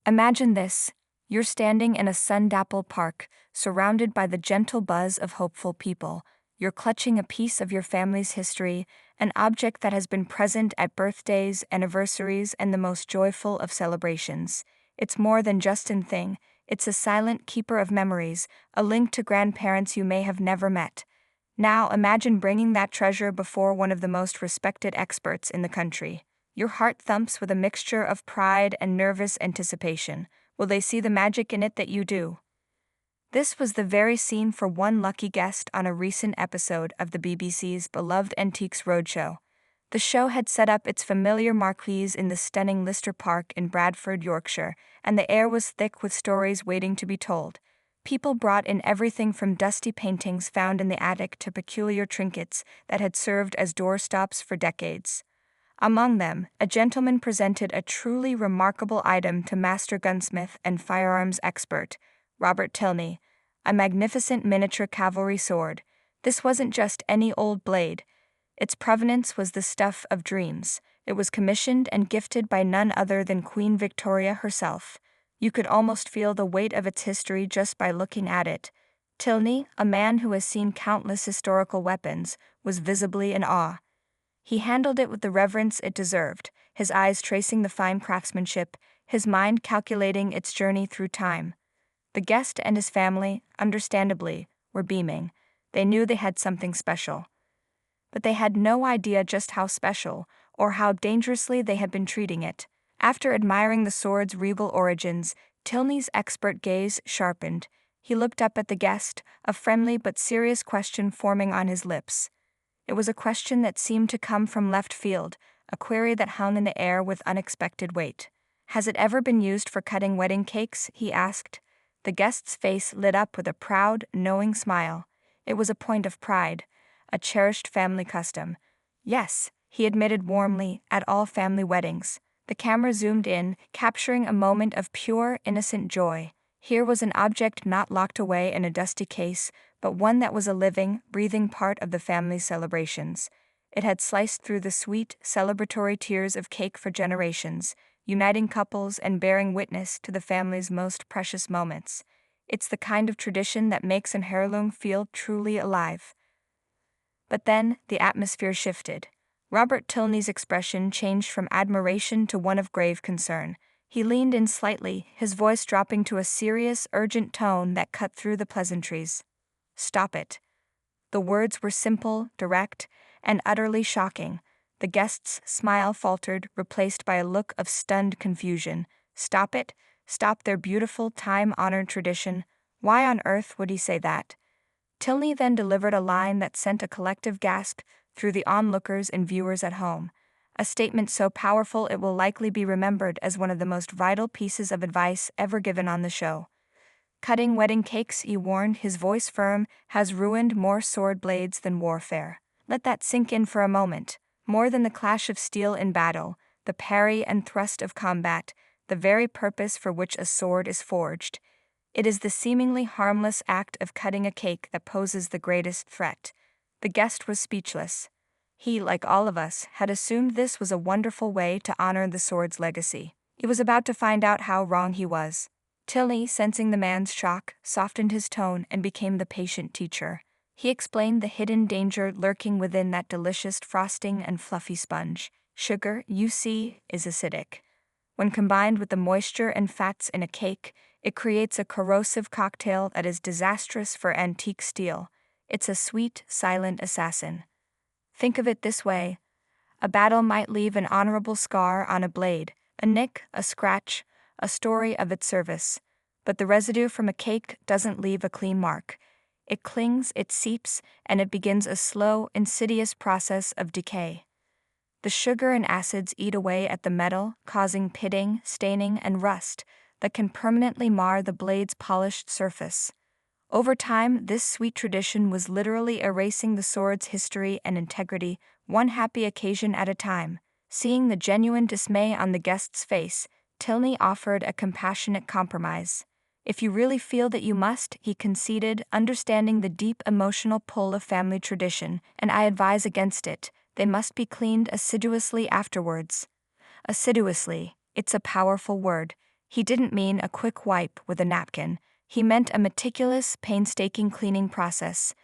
Imagine this. You're standing in a sun-dappled park, surrounded by the gentle buzz of hopeful people. You're clutching a piece of your family's history, an object that has been present at birthdays, anniversaries, and the most joyful of celebrations. It's more than just a thing. It's a silent keeper of memories, a link to grandparents you may have never met. Now imagine bringing that treasure before one of the most respected experts in the country. Your heart thumps with a mixture of pride and nervous anticipation. Will they see the magic in it that you do? This was the very scene for one lucky guest on a recent episode of the BBC's beloved Antiques Roadshow. The show had set up its familiar marquees in the stunning Lister Park in Bradford, Yorkshire, and the air was thick with stories waiting to be told. People brought in everything from dusty paintings found in the attic to peculiar trinkets that had served as doorstops for decades. Among them, a gentleman presented a truly remarkable item to master gunsmith and firearms expert, Robert Tilney, a magnificent miniature cavalry sword. This wasn't just any old blade. Its provenance was the stuff of dreams. It was commissioned and gifted by none other than Queen Victoria herself. You could almost feel the weight of its history just by looking at it. Tilney, a man who has seen countless historical weapons, was visibly in awe. He handled it with the reverence it deserved, his eyes tracing the fine craftsmanship, his mind calculating its journey through time. The guest and his family, understandably, were beaming. They knew they had something special. But they had no idea just how special, or how dangerously they had been treating it. After admiring the sword's regal origins, Tilney's expert gaze sharpened. He looked up at the guest, a friendly but serious question forming on his lips. It was a question that seemed to come from left field, a query that hung in the air with unexpected weight. "Has it ever been used for cutting wedding cakes?" he asked. The guest's face lit up with a proud, knowing smile. It was a point of pride, a cherished family custom. "Yes," he admitted warmly, "at all family weddings." The camera zoomed in, capturing a moment of pure, innocent joy. Here was an object not locked away in a dusty case, but one that was a living, breathing part of the family's celebrations. It had sliced through the sweet, celebratory tiers of cake for generations, uniting couples and bearing witness to the family's most precious moments. It's the kind of tradition that makes an heirloom feel truly alive. But then, the atmosphere shifted. Robert Tilney's expression changed from admiration to one of grave concern. He leaned in slightly, his voice dropping to a serious, urgent tone that cut through the pleasantries. "Stop it." The words were simple, direct, and utterly shocking. The guest's smile faltered, replaced by a look of stunned confusion. Stop it? Stop their beautiful, time-honored tradition? Why on earth would he say that? Tilney then delivered a line that sent a collective gasp through the onlookers and viewers at home. A statement so powerful it will likely be remembered as one of the most vital pieces of advice ever given on the show. "Cutting wedding cakes," he warned, his voice firm, "has ruined more sword blades than warfare." Let that sink in for a moment. More than the clash of steel in battle, the parry and thrust of combat, the very purpose for which a sword is forged. It is the seemingly harmless act of cutting a cake that poses the greatest threat. The guest was speechless. He, like all of us, had assumed this was a wonderful way to honor the sword's legacy. He was about to find out how wrong he was. Tilney, sensing the man's shock, softened his tone and became the patient teacher. He explained the hidden danger lurking within that delicious frosting and fluffy sponge. Sugar, you see, is acidic. When combined with the moisture and fats in a cake, it creates a corrosive cocktail that is disastrous for antique steel. It's a sweet, silent assassin. Think of it this way. A battle might leave an honorable scar on a blade, a nick, a scratch, a story of its service. But the residue from a cake doesn't leave a clean mark. It clings, it seeps, and it begins a slow, insidious process of decay. The sugar and acids eat away at the metal, causing pitting, staining, and rust that can permanently mar the blade's polished surface. Over time, this sweet tradition was literally erasing the sword's history and integrity, one happy occasion at a time. Seeing the genuine dismay on the guest's face, Tilney offered a compassionate compromise. "If you really feel that you must," he conceded, understanding the deep emotional pull of family tradition, "and I advise against it. They must be cleaned assiduously afterwards." Assiduously, it's a powerful word. He didn't mean a quick wipe with a napkin. He meant a meticulous, painstaking cleaning process.